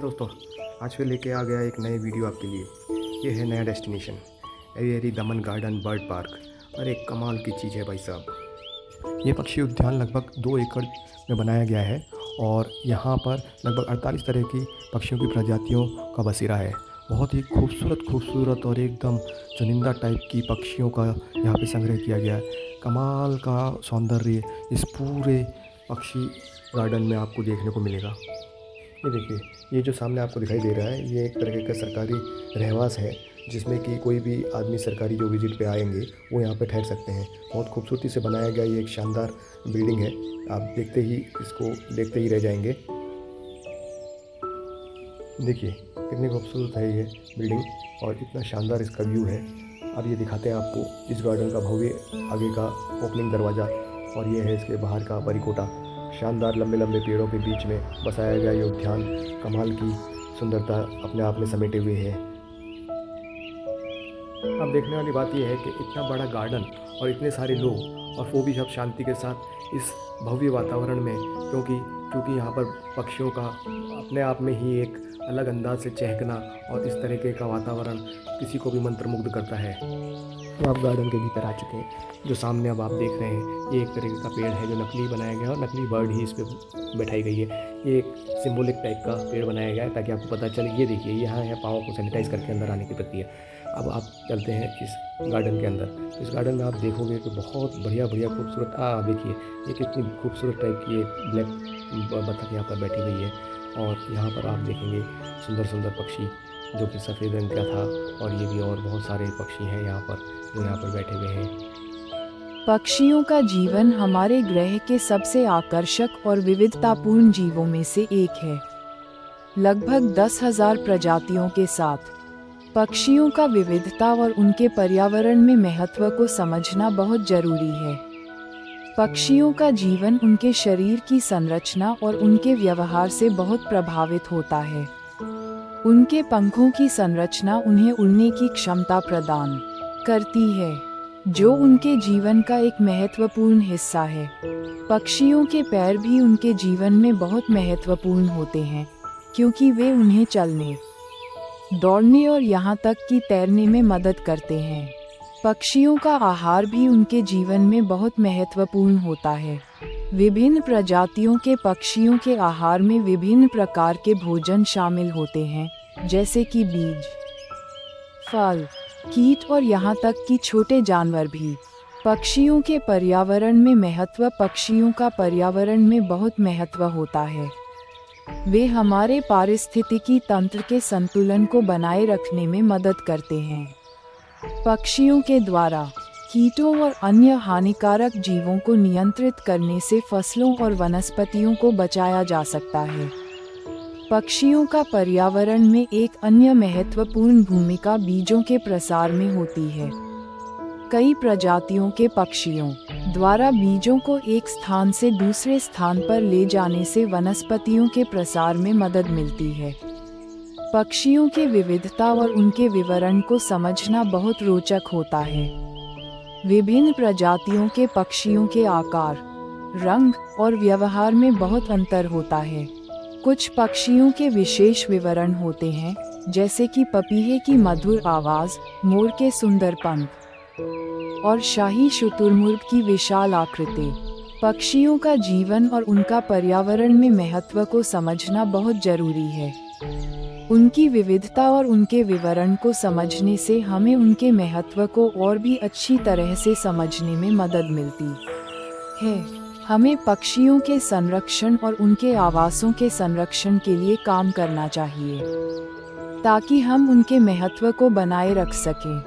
दोस्तों, आज फिर लेके आ गया एक नए वीडियो आपके लिए। ये है नया डेस्टिनेशन एरी दमन गार्डन बर्ड पार्क। और एक कमाल की चीज़ है भाई साहब। ये पक्षी उद्यान लगभग 2 एकड़ में बनाया गया है और यहाँ पर लगभग 48 तरह की पक्षियों की प्रजातियों का बसेरा है। बहुत ही खूबसूरत और एकदम चुनिंदा टाइप की पक्षियों का यहाँ पे संग्रह किया गया है। कमाल का सौंदर्य इस पूरे पक्षी गार्डन में आपको देखने को मिलेगा। ये देखिए, ये जो सामने आपको दिखाई दे रहा है, ये एक तरह का सरकारी रहवास है जिसमें कि कोई भी आदमी सरकारी जो विज़िट पे आएंगे वो यहाँ पे ठहर सकते हैं। बहुत खूबसूरती से बनाया गया ये एक शानदार बिल्डिंग है। आप इसको देखते ही रह जाएंगे। देखिए कितनी खूबसूरत है ये बिल्डिंग और इतना शानदार इसका व्यू है। अब ये दिखाते हैं आपको इस गार्डन का भव्य आगे का ओपनिंग दरवाज़ा। और ये है इसके बाहर का परिकोटा। शानदार लंबे लंबे पेड़ों के बीच में बसाया गया ये उद्यान कमाल की सुंदरता अपने आप में समेटे हुए है। अब देखने वाली बात यह है कि इतना बड़ा गार्डन और इतने सारे लोग, और वो भी सब शांति के साथ इस भव्य वातावरण में, क्योंकि यहाँ पर पक्षियों का अपने आप में ही एक अलग अंदाज से चहकना और इस तरीके का वातावरण किसी को भी मंत्रमुग्ध करता है। तो आप गार्डन के भीतर आ चुके हैं। जो सामने अब आप देख रहे हैं ये एक तरीके का पेड़ है जो नकली बनाया गया है और नकली बर्ड ही इस पर बैठाई गई है। ये एक सिंबॉलिक टाइप का पेड़ बनाया गया है ताकि आपको पता चले। ये देखिए, यहाँ है पाँव को सैनिटाइज करके अंदर आने की प्रक्रिया। अब आप चलते हैं इस गार्डन के अंदर। इस गार्डन में आप देखोगे कि बहुत बढ़िया खूबसूरत देखिए ये कितनी खूबसूरत टाइप की एक ब्लैक बतख यहाँ पर बैठी हुई है। और यहाँ पर आप देखेंगे सुंदर पक्षी जो कि सफ़ेद रंग का था। और ये भी और बहुत सारे पक्षी हैं यहाँ पर जो यहाँ पर बैठे हुए हैं। पक्षियों का जीवन हमारे ग्रह के सबसे आकर्षक और विविधतापूर्ण जीवों में से एक है। लगभग 10,000 प्रजातियों के साथ पक्षियों का विविधता और उनके पर्यावरण में महत्व को समझना बहुत जरूरी है। पक्षियों का जीवन उनके शरीर की संरचना और उनके व्यवहार से बहुत प्रभावित होता है। उनके पंखों की संरचना उन्हें उड़ने की क्षमता प्रदान करती है, जो उनके जीवन का एक महत्वपूर्ण हिस्सा है। पक्षियों के पैर भी उनके जीवन में बहुत महत्वपूर्ण होते हैं, क्योंकि वे उन्हें चलने, दौड़ने और यहाँ तक कि तैरने में मदद करते हैं। पक्षियों का आहार भी उनके जीवन में बहुत महत्वपूर्ण होता है। विभिन्न प्रजातियों के पक्षियों के आहार में विभिन्न प्रकार के भोजन शामिल होते हैं, जैसे कि बीज, फल, कीट और यहाँ तक कि छोटे जानवर भी। पक्षियों के पर्यावरण में महत्व पक्षियों का पर्यावरण में बहुत महत्व होता है। वे हमारे पारिस्थितिकी तंत्र के संतुलन को बनाए रखने में मदद करते हैं। पक्षियों के द्वारा कीटों और अन्य हानिकारक जीवों को नियंत्रित करने से फसलों और वनस्पतियों को बचाया जा सकता है। पक्षियों का पर्यावरण में एक अन्य महत्वपूर्ण भूमिका बीजों के प्रसार में होती है। कई प्रजातियों के पक्षियों द्वारा बीजों को एक स्थान से दूसरे स्थान पर ले जाने से वनस्पतियों के प्रसार में मदद मिलती है। पक्षियों की विविधता और उनके विवरण को समझना बहुत रोचक होता है। विभिन्न प्रजातियों के पक्षियों के आकार, रंग और व्यवहार में बहुत अंतर होता है। कुछ पक्षियों के विशेष विवरण होते हैं, जैसे कि पपीहे की मधुर आवाज़, मोर के सुंदर पंख और शाही शुतुरमुर्ग की विशाल आकृति। पक्षियों का जीवन और उनका पर्यावरण में महत्व को समझना बहुत जरूरी है। उनकी विविधता और उनके विवरण को समझने से हमें उनके महत्व को और भी अच्छी तरह से समझने में मदद मिलती है। हमें पक्षियों के संरक्षण और उनके आवासों के संरक्षण के लिए काम करना चाहिए, ताकि हम उनके महत्व को बनाए रख सकें।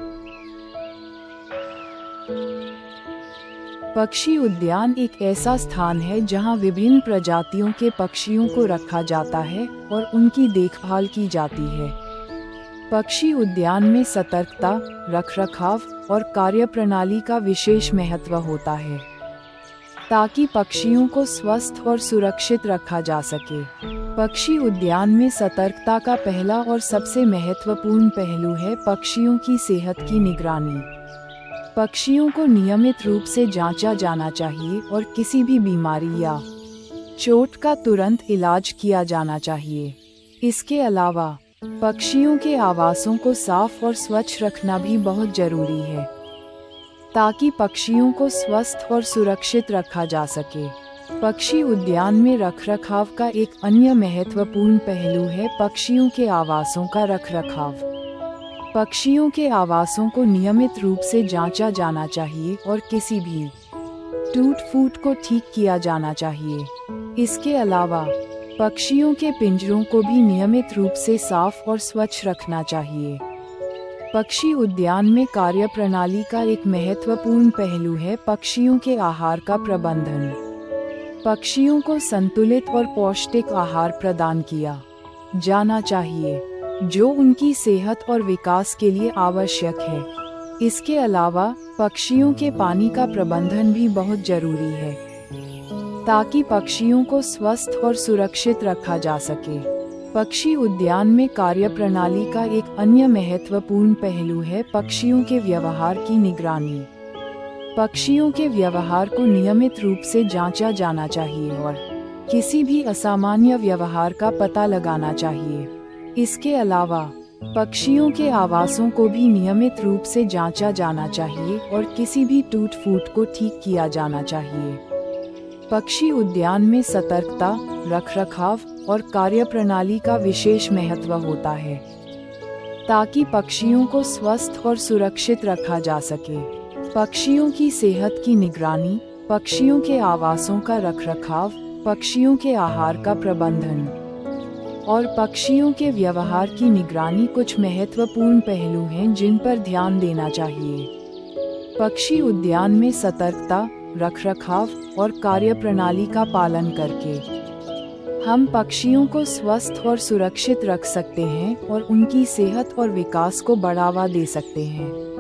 पक्षी उद्यान एक ऐसा स्थान है जहां विभिन्न प्रजातियों के पक्षियों को रखा जाता है और उनकी देखभाल की जाती है। पक्षी उद्यान में सतर्कता, रखरखाव और कार्यप्रणाली का विशेष महत्व होता है, ताकि पक्षियों को स्वस्थ और सुरक्षित रखा जा सके। पक्षी उद्यान में सतर्कता का पहला और सबसे महत्वपूर्ण पहलू है पक्षियों की सेहत की निगरानी। पक्षियों को नियमित रूप से जांचा जाना चाहिए और किसी भी बीमारी या चोट का तुरंत इलाज किया जाना चाहिए। इसके अलावा पक्षियों के आवासों को साफ और स्वच्छ रखना भी बहुत जरूरी है, ताकि पक्षियों को स्वस्थ और सुरक्षित रखा जा सके। पक्षी उद्यान में रखरखाव का एक अन्य महत्वपूर्ण पहलू है पक्षियों के आवासों का रखरखाव। पक्षियों के आवासों को नियमित रूप से जांचा जाना चाहिए और किसी भी टूट-फूट को ठीक किया जाना चाहिए। इसके अलावा पक्षियों के पिंजरों को भी नियमित रूप से साफ और स्वच्छ रखना चाहिए। पक्षी उद्यान में कार्यप्रणाली का एक महत्वपूर्ण पहलू है पक्षियों के आहार का प्रबंधन। पक्षियों को संतुलित और पौष्टिक आहार प्रदान किया जाना चाहिए, जो उनकी सेहत और विकास के लिए आवश्यक है। इसके अलावा पक्षियों के पानी का प्रबंधन भी बहुत जरूरी है, ताकि पक्षियों को स्वस्थ और सुरक्षित रखा जा सके। पक्षी उद्यान में कार्यप्रणाली का एक अन्य महत्वपूर्ण पहलू है पक्षियों के व्यवहार की निगरानी। पक्षियों के व्यवहार को नियमित रूप से जांचा जाना चाहिए और किसी भी असामान्य व्यवहार का पता लगाना चाहिए। इसके अलावा पक्षियों के आवासों को भी नियमित रूप से जांचा जाना चाहिए और किसी भी टूट-फूट को ठीक किया जाना चाहिए। पक्षी उद्यान में सतर्कता, रखरखाव और कार्यप्रणाली का विशेष महत्व होता है, ताकि पक्षियों को स्वस्थ और सुरक्षित रखा जा सके। पक्षियों की सेहत की निगरानी, पक्षियों के आवासों का रखरखाव, पक्षियों के आहार का प्रबंधन और पक्षियों के व्यवहार की निगरानी कुछ महत्वपूर्ण पहलू हैं जिन पर ध्यान देना चाहिए। पक्षी उद्यान में सतर्कता, रखरखाव और कार्यप्रणाली का पालन करके हम पक्षियों को स्वस्थ और सुरक्षित रख सकते हैं और उनकी सेहत और विकास को बढ़ावा दे सकते हैं।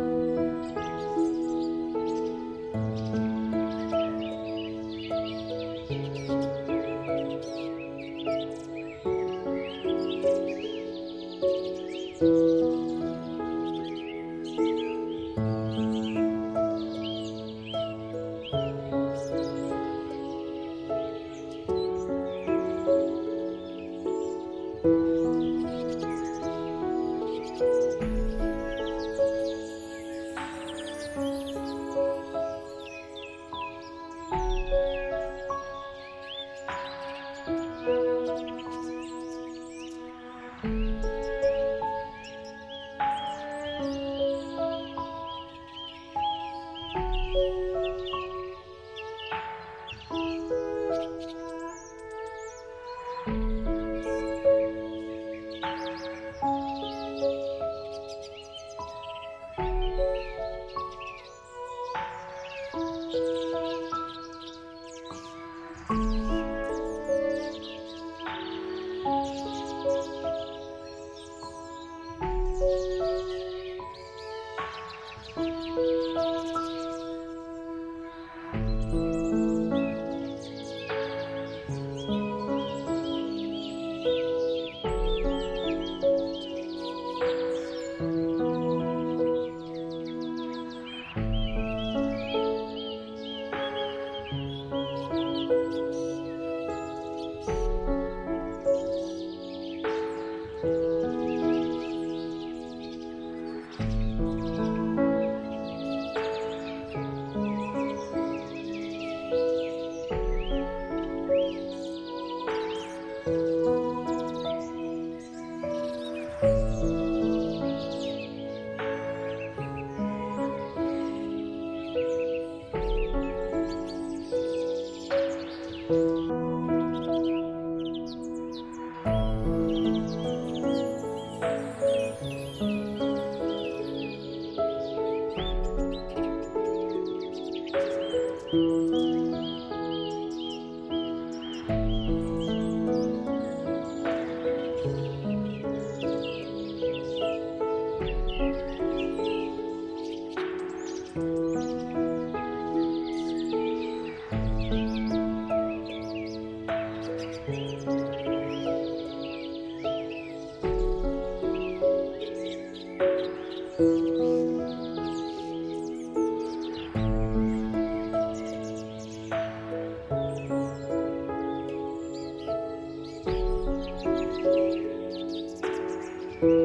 Thank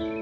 you.